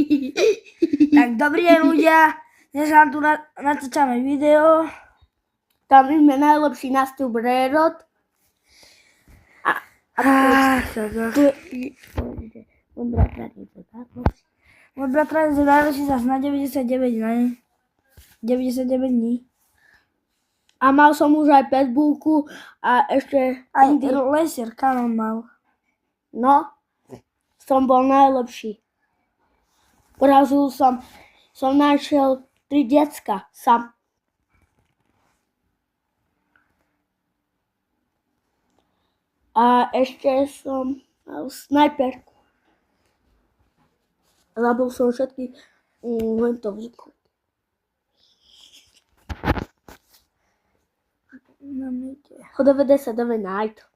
Tak dobrý deň ľudia, dnes vám tu natáčame video. Tam máme najlepší nástup Rerot. Môj bratranec je najlepší zase na 99 dní. A mal som už aj Facebooku a ešte Aj Laser Canon mal. No, som bol najlepší. Porazil som našiel 3 decka sám. A ešte som mal snajperku. Zabil som všetky to vzniklo. Ho 99 Night.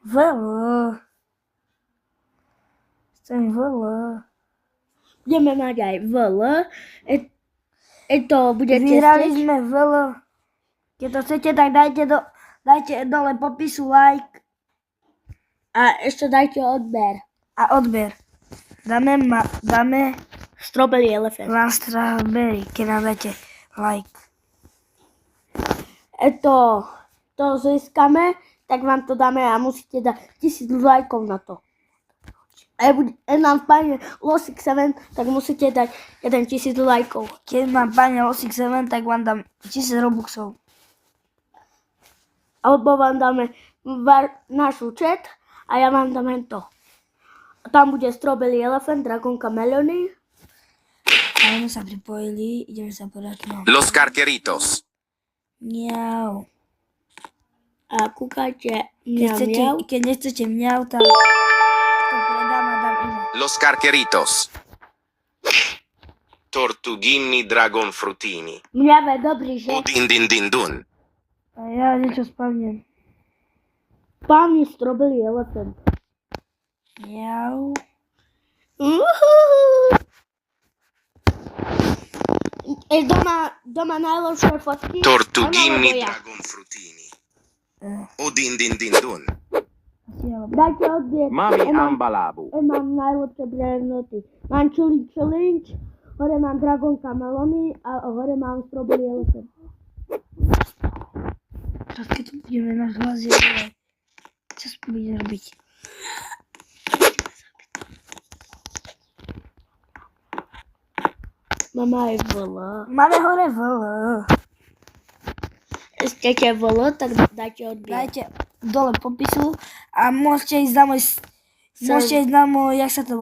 Veľa. Chcem veľa. Budeme mať aj VL. To bude Vyhrali tiež. sme veľa. Keď to chcete, tak dajte dole popisu like. A ešte dajte odber. A odber. Dáme Strawberry Elephant. vám strawberry, keď nám dáte like. To získame, tak vám to dáme a musíte dať 1000 lajkov na to. A nám páne Losik 7, tak musíte dať 1000 lajkov. Keď mám páne Losik 7, tak vám dám 1000 robuxov. Alebo vám dáme našu chat a ja vám dám to. A tam bude Strawberry Elephant, Dragonka Melony. A my sa pripojili, ideme sa podať no. Los Cartieritos. Mňau. A kúkajte, mňau. Keď nechcete mňau, tak to predám a dám iné. Los Cartieritos. Tortughini Dragon Frutini. Mňave dobrý, že? Udin din din dun. A ja niečo spavnem. Páni Strawberry Elephant. Mňau. Doma najlepšie fotky. Tortughini Dragon Frutini. Udin din din dun. Dajte odbier. Mami Ambalabu. Mám najlepšie brenoty. Mám challenge, hore mám Dragonka Melony a hore mám Strawberry Elephant. Teraz keď tu budeme náš hlas jedinej. Čo sa bude robiť? Mama aj vola. Máme hore veľa. Chcete vola, tak dajte odbier. Dajte dole popisu a môžete ísť na môj, jak sa to